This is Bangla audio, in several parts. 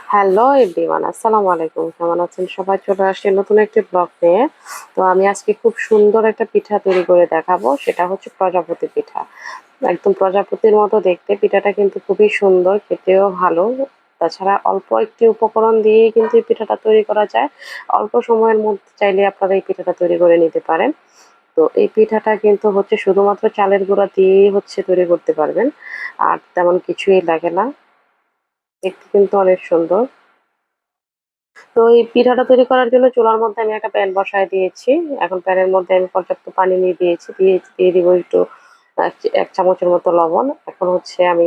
হ্যালো এভরিওয়ান, আসসালামু আলাইকুম। কেমন আছেন সবাই? চলে আসছি নতুন একটি ব্লগ নিয়ে। তো আমি আজকে খুব সুন্দর একটা পিঠা তৈরি করে দেখাবো, সেটা হচ্ছে প্রজাপতি পিঠা। একদম প্রজাপতির মতো দেখতে, পিঠাটা কিন্তু খুবই সুন্দর, খেতেও ভালো। তাছাড়া অল্প একটি উপকরণ দিয়েই কিন্তু এই পিঠাটা তৈরি করা যায়। অল্প সময়ের মধ্যে চাইলে আপনারা এই পিঠাটা তৈরি করে নিতে পারেন। তো এই পিঠাটা কিন্তু হচ্ছে শুধুমাত্র চালের গুঁড়া দিয়েই হচ্ছে তৈরি করতে পারবেন, আর তেমন কিছুই লাগে না। দেখতে কিন্তু অনেক সুন্দর। তো এই পিঠাটা তৈরি করার জন্য চুলার মধ্যে আমি একটা প্যান বসায় দিয়েছি। এখন প্যানের মধ্যে আমি পর্যাপ্ত পানি নিয়ে দিয়েছি। দিয়ে দিব একটু ১ চামচের মতো লবণ। এখন হচ্ছে আমি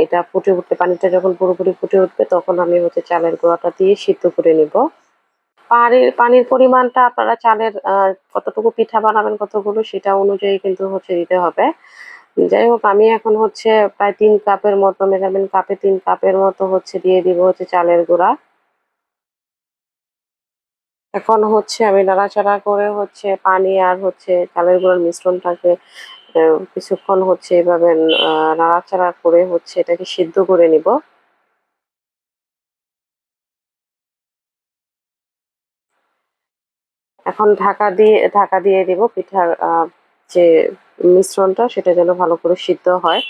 এটা ফুটে উঠলে, পানিটা যখন পুরোপুরি ফুটে উঠবে, তখন আমি হচ্ছে চালের গুঁড়াটা দিয়ে সিদ্ধ করে নিব। পানির পরিমাণটা আপনারা চালের কতটুকু পিঠা বানাবেন, কতগুলো, সেটা অনুযায়ী কিন্তু হচ্ছে দিতে হবে। যাই হোক, আমি এখন হচ্ছে প্রায় ৩ কাপের মতো, মেজারমেন্ট কাপে ৩ কাপের মতো হচ্ছে দিয়ে দিব হচ্ছে চালের গুঁড়া। এখন হচ্ছে আমি নাড়াচাড়া করে হচ্ছে পানি আর হচ্ছে চালের গুঁড়ার মিশ্রণটাকে কিছুক্ষণ হচ্ছে এভাবে নাড়াচাড়া করে হচ্ছে এটাকে সিদ্ধ করে নিব। এখন ঢাকা দিয়ে দিব পিঠার যে মিশ্রণটা, সেটা যেন ভালো করে সিদ্ধ হয়।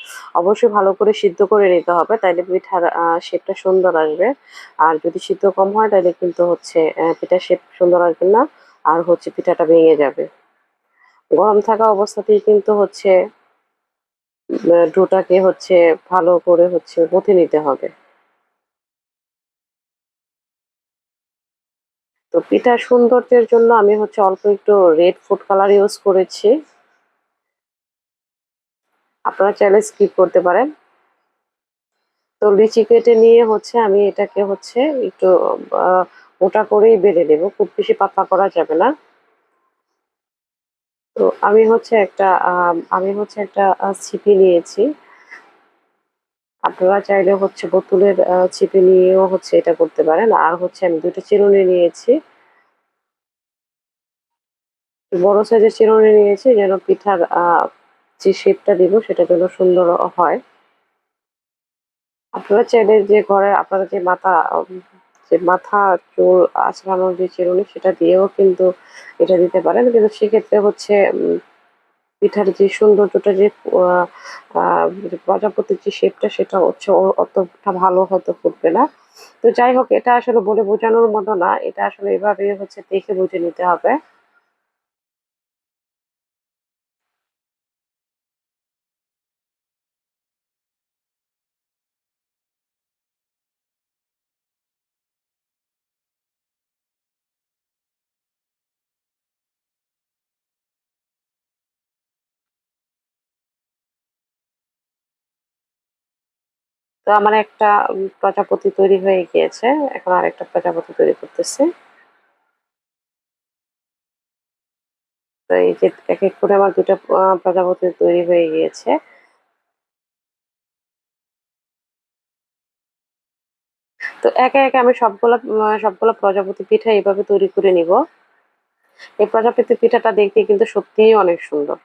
অবশ্যই ভালো করে সিদ্ধ করে নিতে হবে, তাইলে পিঠার শেপটা সুন্দর আসবে। আর যদি সিদ্ধ কম হয় তাহলে কিন্তু হচ্ছে পিঠার শেপ সুন্দর আসবে না, আর হচ্ছে পিঠাটা ভেঙে যাবে। গরম থাকা অবস্থাতেই কিন্তু হচ্ছে ডোটাকে হচ্ছে ভালো করে হচ্ছে মথে নিতে হবে। তো পিঠার সৌন্দর্যের জন্য আমি হচ্ছে অল্প একটু রেড ফুড কালার ইউজ করেছি। আপনারা চাইলে স্কিপ করতে পারেন। তো লিচি কেটে নিয়ে হচ্ছে আমি এটাকে হচ্ছে একটু মোটা করেই বেলে নেব, খুব বেশি পাতলা করা যাবে না। তো আমি হচ্ছে একটা ছিপি নিয়েছি। আপনারা চাইলে হচ্ছে বোতলের ছিপি নিয়েও হচ্ছে এটা করতে পারেন। আর হচ্ছে আমি ২টা চিরুনি নিয়েছি, বড় সাইজের চিরুনি নিয়েছি, যেন পিঠার যে শেপটা দিব সেটা যেন সুন্দর হয়। আপনারা চাইলে যে ঘরে আপনারা যে মাথা চুল আঁচড়ানোর যে চিরুনি, সেটা দিয়েও কিন্তু এটা দিতে পারেন। কিন্তু সেক্ষেত্রে হচ্ছে পিঠার যে সৌন্দর্যটা, যে প্রজাপতির যে শেপটা, সেটা হচ্ছে অতটা ভালো হয়তো ফুটবে না। তো যাই হোক, এটা আসলে বলে বোঝানোর মতো না, এটা আসলে এভাবে হচ্ছে দেখে বুঝে নিতে হবে। তো আমার একটা প্রজাপতি তৈরি হয়ে গিয়েছে। এখন আরেকটা প্রজাপতি তৈরি করতেছি। তো এই যে এক এক করে আমার ২টা প্রজাপতি তৈরি হয়ে গিয়েছে। তো একে আমি সবগুলা প্রজাপতি পিঠা এভাবে তৈরি করে নিব। এই প্রজাপতি পিঠাটা দেখতে কিন্তু সত্যিই অনেক সুন্দর।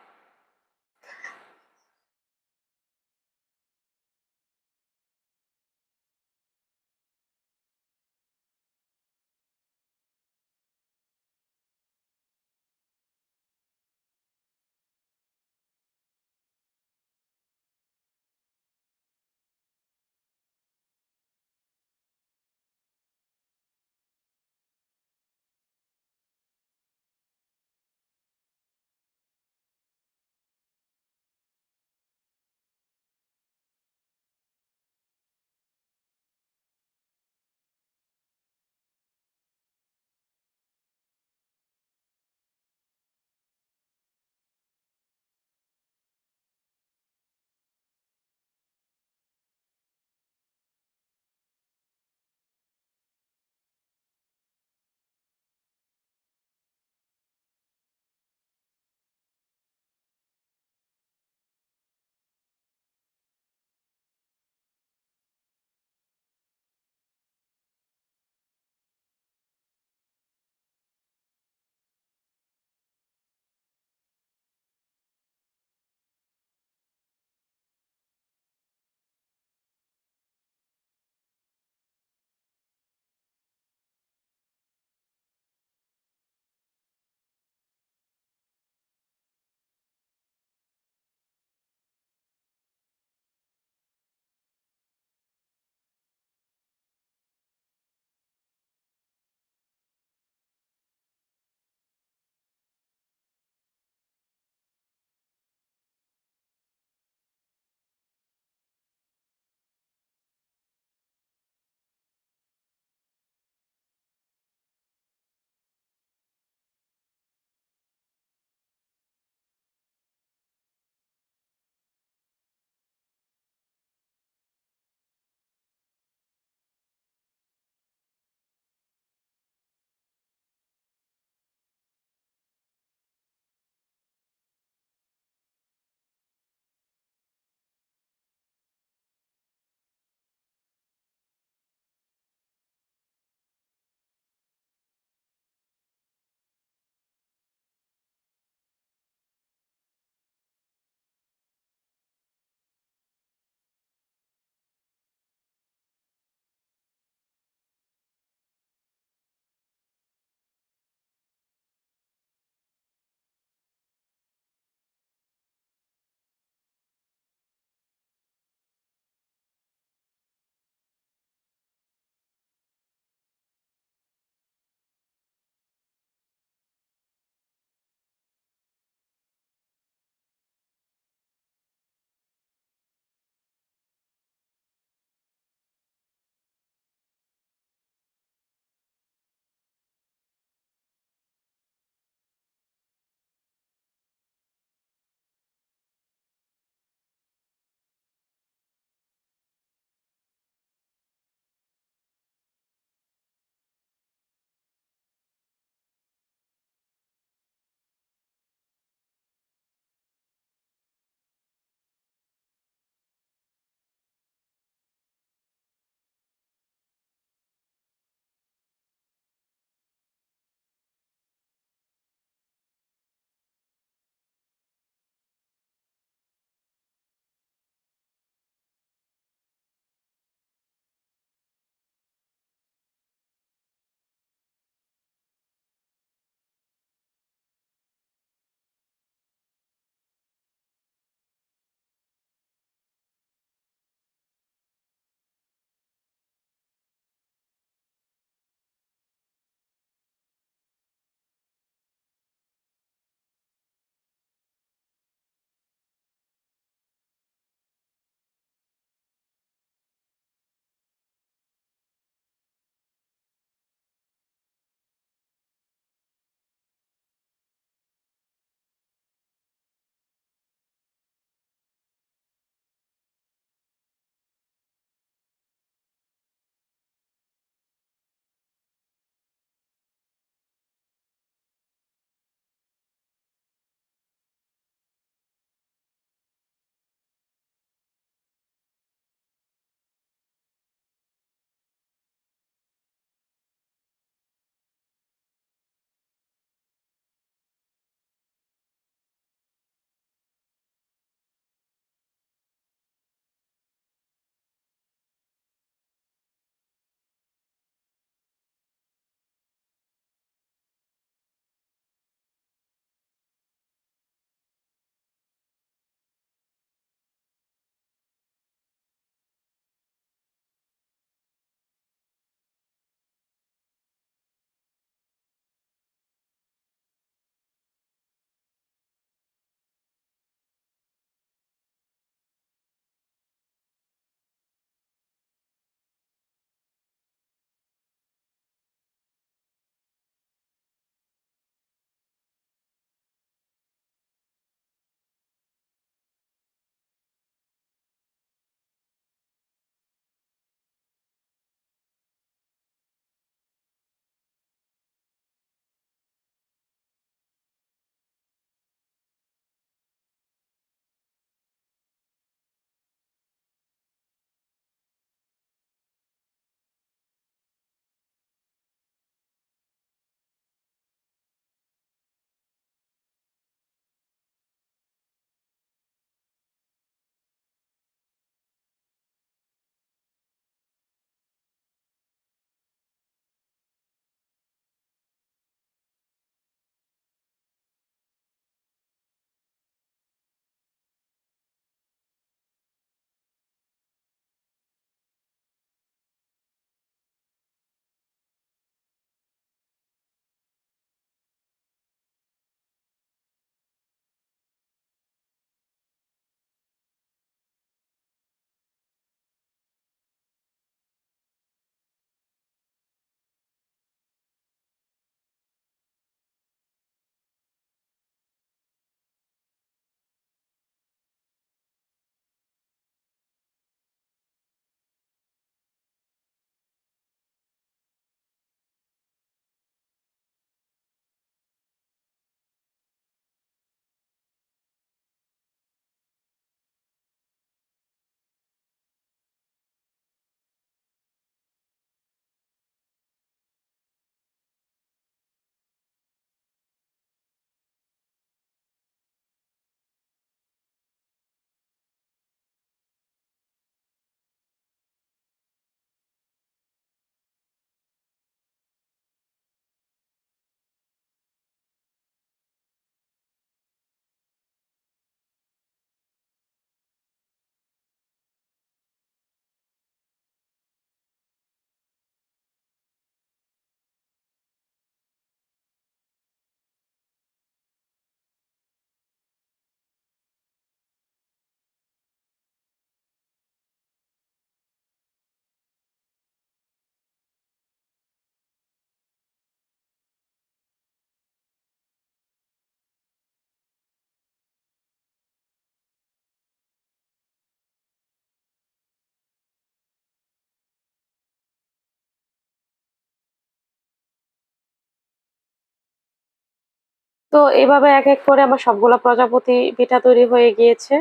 তো এইভাবে এক এক করে আমার সবগুলা প্রজাপতি পিঠা তৈরি হয়ে গিয়েছে।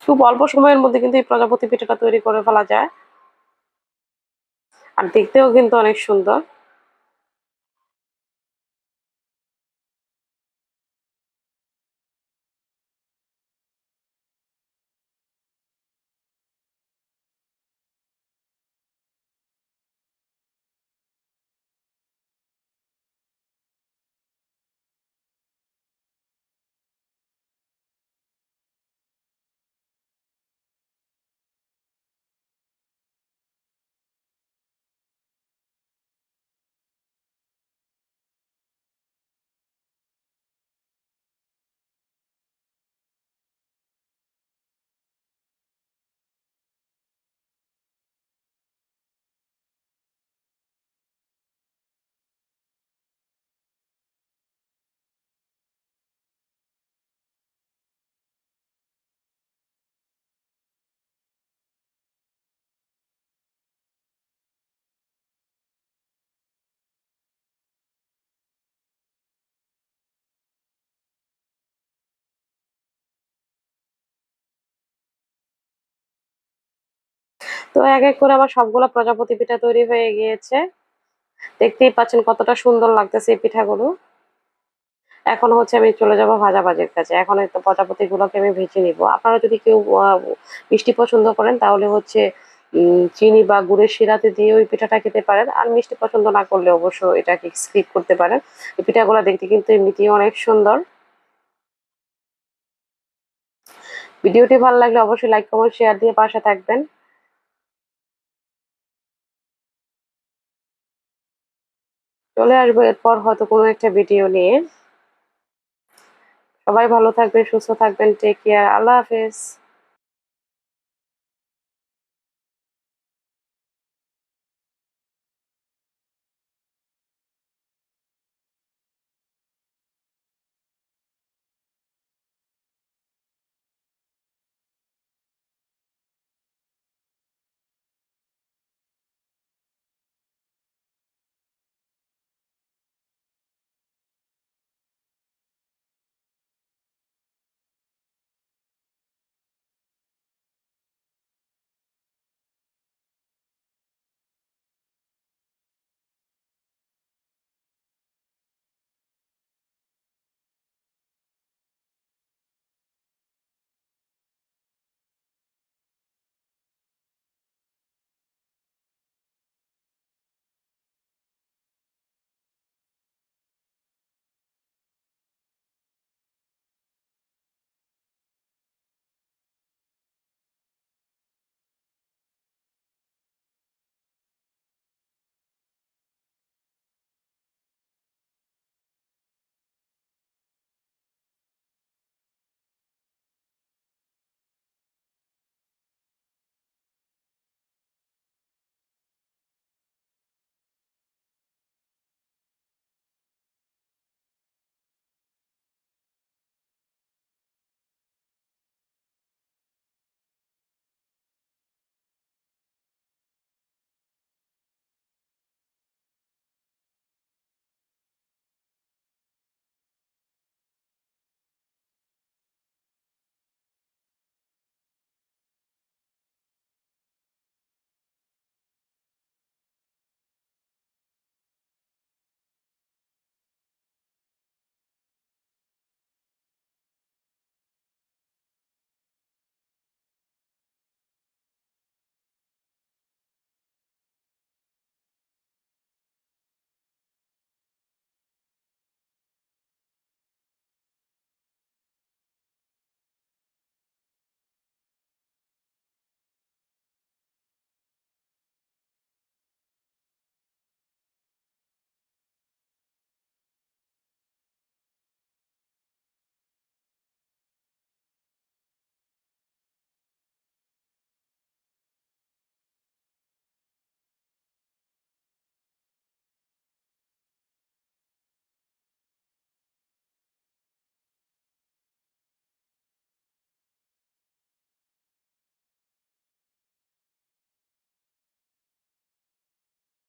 খুব অল্প সময়ের মধ্যে কিন্তু এই প্রজাপতি পিঠাটা তৈরি করে ফেলা যায়, আর দেখতেও কিন্তু অনেক সুন্দর। তো এক এক করে আমার সবগুলা প্রজাপতি পিঠা তৈরি হয়ে গিয়েছে। দেখতেই পাচ্ছেন কতটা সুন্দর লাগতেছে এই পিঠাগুলো। এখন হচ্ছে আমি চলে যাব ভাজাভাজির কাছে। এখন এই তো প্রজাপতি গুলোকে আমি ভেজে নিব। আপনারা যদি কেউ মিষ্টি পছন্দ করেন তাহলে হচ্ছে চিনি বা গুড়ের শিরাতে দিয়ে ওই পিঠাটা খেতে পারেন, আর মিষ্টি পছন্দ না করলে অবশ্য এটাকে স্কিপ করতে পারেন। এই পিঠাগুলো দেখতে কিন্তু এমনিতেই অনেক সুন্দর। ভিডিওটি ভালো লাগলে অবশ্যই লাইক কমেন্ট শেয়ার দিয়ে পাশে থাকবেন। চলে আসবো এরপর হয়তো কোনো একটা ভিডিও নিয়ে। সবাই ভালো থাকবেন, সুস্থ থাকবেন। Take care. আল্লাহ হাফেজ।